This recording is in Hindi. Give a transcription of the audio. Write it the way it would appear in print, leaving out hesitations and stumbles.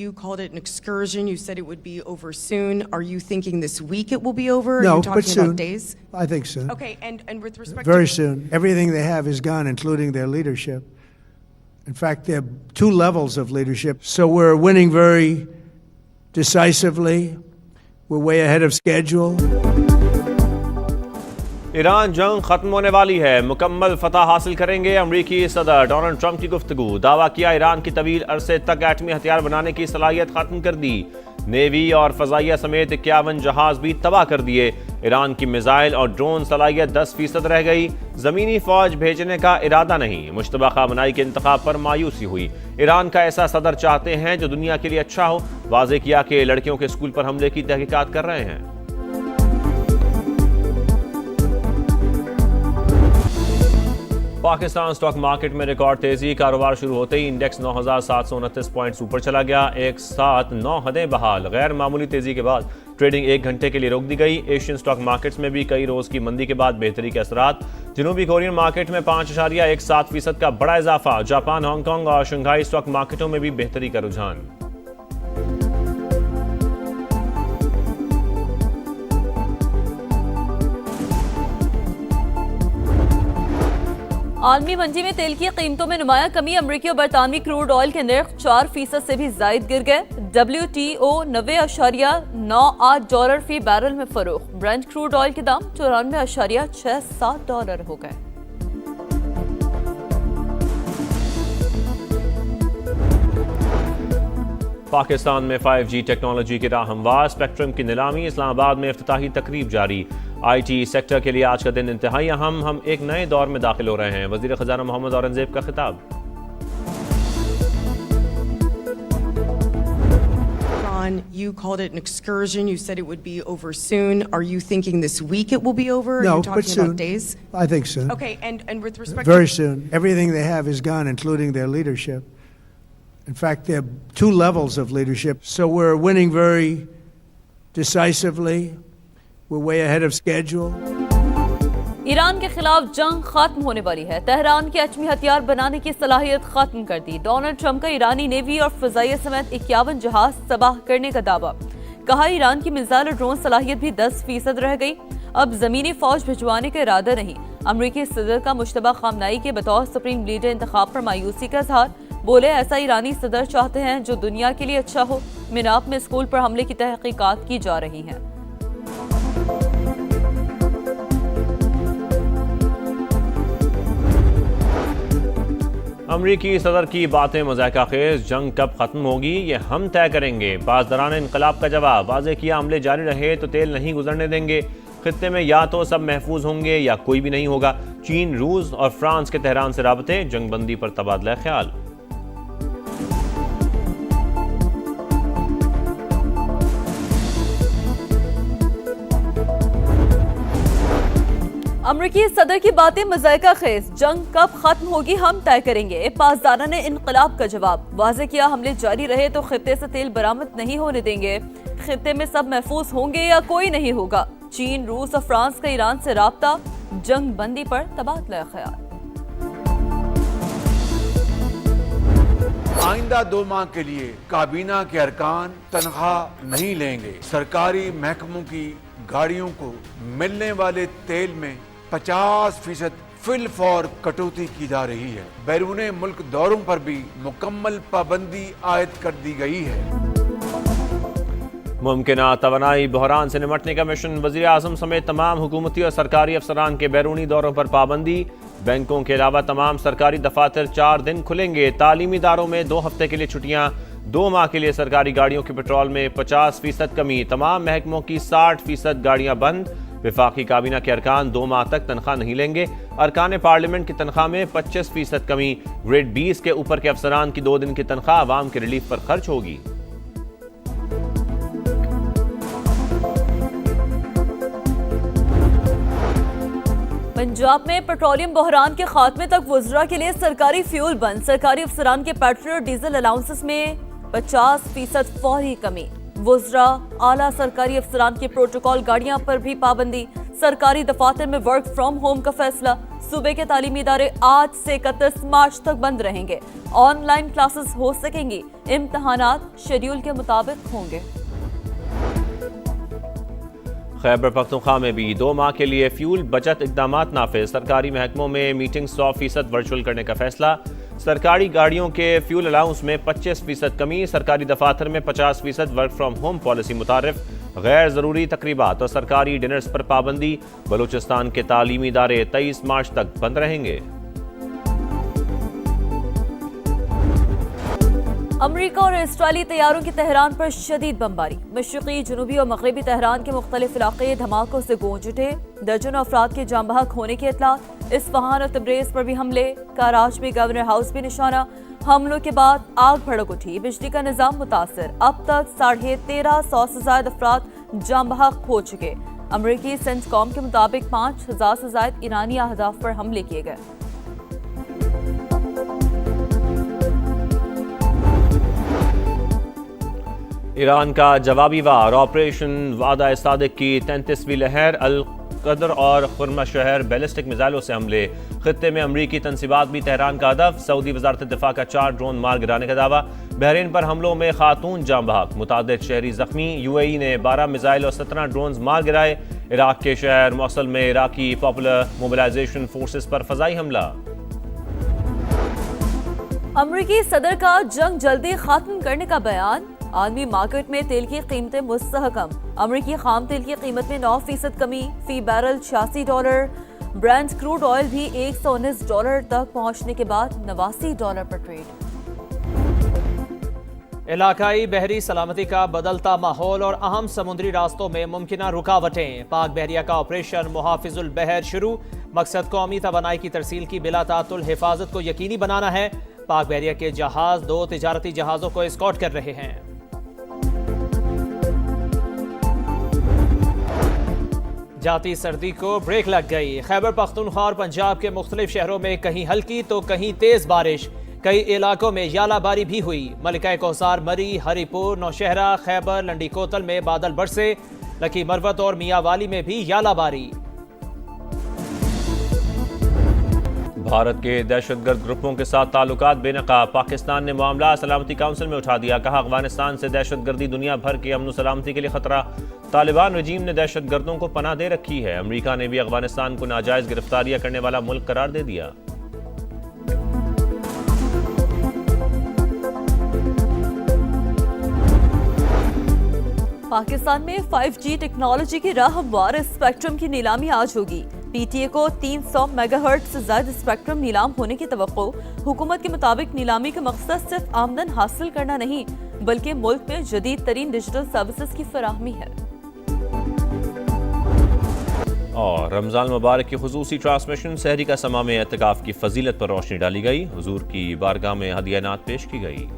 you called it an excursion. You said it would be over soon. Are you thinking this week it will be over? Are No, you but talking soon. about days? I think soon. Okay, and with respect Very to soon. Everything they have is gone, including their leadership. In fact, there are two levels of leadership. So we're winning very decisively. We're way ahead of schedule. Iran जंग खत्म होने वाली है, मुकम्मल फतह हासिल करेंगे अमरीकी सदर डोनाल्ड ट्रंप की गुफ्तगू। दावा किया ईरान की तवील अरसे तक एटमी हथियार बनाने की सलाहियत खत्म कर दी। नेवी और फजाइया समेत 51 जहाज भी तबाह कर दिए। ईरान की मिसाइल और ड्रोन सलाहियत 10% रह गई। जमीनी फौज भेजने का इरादा नहीं। मुश्तबा खामनाई के इंतखाब पर मायूसी हुई। ईरान का ऐसा सदर चाहते हैं जो दुनिया के लिए अच्छा हो। वाज़ेह किया कि लड़कियों के स्कूल पर हमले की तहकीकात कर रहे हैं। पाकिस्तान स्टॉक मार्केट में रिकॉर्ड तेजी। कारोबार शुरू होते ही इंडेक्स 9,729 पॉइंट्स ऊपर चला गया। एक साथ 9 हदें बहाल। गैर मामूली तेजी के बाद ट्रेडिंग 1 घंटे के लिए रोक दी गई। एशियन स्टॉक मार्केट्स में भी कई रोज की मंदी के बाद बेहतरी के असरात। जनूबी कोरियन मार्केट में 5.17% का बड़ा इजाफा। जापान, हांगकांग और शंघाई स्टॉक मार्केटों में भी बेहतरी का रुझान। आलमी मंडी में तेल की कीमतों में नुमाया कमी। अमरीकी और बरतानवी क्रूड ऑयल के नर्ख 4% से भी जायद गिर गए। WTO $90.98 फी बैरल में फरोख्त। ब्रेंट क्रूड ऑयल के दाम $94.67 हो गए। पाकिस्तान में 5G टेक्नोलॉजी की राह हमवार। स्पेक्ट्रम की नीलामी। इस्लामाबाद में इफ्तिताही तकरीब जारी। IT सेक्टर के लिए आज का दिन इंतहाई अहम। हम एक नए दौर में दाखिल हो रहे हैं। वजीर खजाना मोहम्मद औरंगजेब का खिताब। You called it an excursion. You said it would be over soon. Are you thinking this week it will be over? Are No, you but talking soon. about days? I think soon. Okay, and with respect Very to soon. Everything they have is gone, including their leadership. In fact, there are two levels of leadership. So we're winning very decisively. We're way ahead of schedule. Iran के खिलाफ जंग खत्म होने वाली है। तेहरान के एटमी हथियार बनाने की सलाहियत खत्म कर दी। डोनाल्ड ट्रंप का ईरानी नेवी और फजाइया समेत 51 जहाज तबाह करने का दावा। कहा ईरान की मिसाइल और ड्रोन सलाहियत भी 10% रह गई। अब जमीनी फौज भिजवाने का इरादा नहीं। अमरीकी सदर का मुश्तबा खामनाई के बतौर सुप्रीम लीडर इंतखाब पर मायूसी का इजहार। बोले ऐसा ईरानी सदर चाहते हैं जो दुनिया के लिए अच्छा हो। मिनाप में स्कूल पर हमले की तहकीकात की जा रही हैं। अमरीकी सदर की बातें मज़ाक़ा खेज़। जंग कब खत्म होगी ये हम तय करेंगे। बाज़दरान इनकलाब का जवाब। वाज़ेह किया हमले जारी रहे तो तेल नहीं गुजरने देंगे। खित्ते में या तो सब महफूज होंगे या कोई भी नहीं होगा। चीन, रूस और फ्रांस के तेहरान से राबते। जंगबंदी पर तबादला ख्याल। अमरीकी सदर की बातें मज़ाक़ा खेज़। जंग कब खत्म होगी हम तय करेंगे। पासदारा ने इनकलाब का जवाब। वाज़ेह किया हमले जारी रहे तो खित्ते से तेल बरामद नहीं होने देंगे। खित्ते में सब महफूज होंगे या कोई नहीं होगा। चीन, रूस और फ्रांस का ईरान से राब्ता। जंग बंदी पर तबादला ख्याल। आइंदा 2 माह के लिए काबीना के अरकान तनख्वाह नहीं लेंगे। सरकारी महकमों की गाड़ियों को मिलने वाले तेल में 50% फिल फॉर कटौती की जा रही है। बैरूने मुल्क दौरों पर भी मुकम्मल पाबंदी आयद कर दी गई है। मुमकिना तवानाई बहरान से निमटने का मिशन। वज़ीर आज़म समेत तमाम हुकूमती और सरकारी अफसरान के बैरूनी दौरों पर पाबंदी। बैंकों के अलावा तमाम सरकारी दफातर 4 दिन खुलेंगे। तालीमी इदारों में 2 हफ्ते के लिए छुट्टियां। 2 माह के लिए सरकारी गाड़ियों के पेट्रोल में 50% कमी। तमाम महकमों की 60% गाड़ियां बंद। विफाकी काबीना के अरकान 2 माह तक तनख्वाह नहीं लेंगे। अरकान पार्लियामेंट की तनख्वाह में 25% कमी। ग्रेड 20 के ऊपर के अफसरान की 2 दिन की तनख्वाह आवाम के रिलीफ पर खर्च होगी। पंजाब में पेट्रोलियम बहरान के खात्मे तक वुज़रा के लिए सरकारी फ्यूल बंद। सरकारी अफसरान के पेट्रोल और डीजल अलाउंसेस में 50% फौरी कमी। वुज़रा, आला सरकारी अफसरान के प्रोटोकॉल गाड़ियां पर भी पाबंदी। सरकारी दफातर में वर्क फ्रॉम होम का फैसला। सूबे के तालीमी इदारे आज से 31 मार्च तक बंद रहेंगे। ऑनलाइन क्लासेस हो सकेंगी। इम्तहानात शेड्यूल के मुताबिक होंगे। खैबर पख्तूनख्वा में भी 2 माह के लिए फ्यूल बचत इकदाम नाफिज। सरकारी महकमों में मीटिंग 100% वर्चुअल करने का फैसला। सरकारी गाड़ियों के फ्यूल अलाउंस में 25% कमी। सरकारी दफातर में 50% वर्क फ्रॉम होम पॉलिसी मुतारिफ। गैर ज़रूरी तकरीबात और सरकारी डिनर्स पर पाबंदी। बलूचिस्तान के तालीमी इदारे 23 मार्च तक बंद रहेंगे। अमरीका और इसराइली तैयारों की तेहरान पर शदीद बमबारी। मशरक़ी, जनूबी और मगरबी तेहरान के मुख्तलिफ इलाके धमाकों से गूंज उठे। दर्जनों अफराद के जाम बहक होने की इत्तला। इस्फहान और तब्रेज़ पर भी हमले। कराच में गवर्नर हाउस भी निशाना। हमलों के बाद आग भड़क उठी। बिजली का निज़ाम मुतासर। अब तक 1350 से ज्यादा अफराद जाम बहक हो चुके। अमरीकी सेंटकॉम के मुताबिक 5000 से ज्यादा ईरानी अहदाफ पर हमले किए गए। ईरान का जवाबी वार। ऑपरेशन वादा सादिक की 33वीं लहर। अल कदर और खुरमा शहर बैलिस्टिक मिसाइलों से हमले। खित्ते में अमरीकी तनसीबात भी तेहरान का हदफ। सऊदी वजारत दिफा का 4 ड्रोन मार गिराने का दावा। बहरीन पर हमलों में खातून जाम बहक। मुतादिद शहरी जख्मी। UAE ने 12 मिसाइल और 17 ड्रोन मार गिराए। इराक के शहर मौसल में इराकी पॉपुलर मोबिलाइजेशन फोर्सेस पर फजाई हमला। अमरीकी सदर का जंग जल्दी खत्म करने का बयान। आलमी मार्केट में तेल की कीमतें मुस्तहकम। अमरीकी खाम तेल की कीमत में 9% कमी। फी बैरल $86। ब्रेंट क्रूड ऑयल भी $119 तक पहुंचने के बाद $89 पर ट्रेड। इलाकाई बहरी सलामती का बदलता माहौल और अहम समुद्री रास्तों में मुमकिन रुकावटें। पाक बहरिया का ऑपरेशन मुहाफिजुल बहर शुरू। मकसद कौमी तवानाई की तरसील की बिला तातुल हिफाजत को यकीनी बनाना है। पाक बहरिया के जहाज 2 तिजारती जहाजों को एस्कॉर्ट कर रहे हैं। जाती सर्दी को ब्रेक लग गई। खैबर पख्तूनख्वा और पंजाब के मुख्तलिफ शहरों में कहीं हल्की तो कहीं तेज बारिश। कई इलाकों में यालाबारी भी हुई। मलिका कौसार, मरी, हरिपुर, नौशहरा, खैबर, लंडी कोतल में बादल बरसे। लकी मरवत और मियावाली में भी यालाबारी। भारत के दहशतगर्द ग्रुपों के साथ ताल्लुकात बेनकाब। पाकिस्तान ने मामला सलामती काउंसिल में उठा दिया। कहा अफगानिस्तान से दहशतगर्दी दुनिया भर के अमन सलामती के लिए खतरा। तालिबान रजीम ने दहशतगर्दों को पनाह दे रखी है। अमेरिका ने भी अफगानिस्तान को नाजायज गिरफ्तारियां करने वाला मुल्क करार दे दिया। पाकिस्तान में 5G टेक्नोलॉजी की राह हमवार स्पेक्ट्रम की नीलामी आज होगी। PTA को 300 मेगाहर्ट्ज से ज्यादा स्पेक्ट्रम नीलाम होने की तवक्को। हुकूमत के मुताबिक नीलामी का मकसद सिर्फ आमदन हासिल करना नहीं बल्कि मुल्क में जदीद तरीन डिजिटल सर्विसेज की फराहमी है। और रमजान मुबारक की खुसूसी ट्रांसमिशन सहरी का समा में एतकाफ की फजीलत पर रोशनी डाली गई। हुजूर की बारगाह में हदियानात पेश की गई।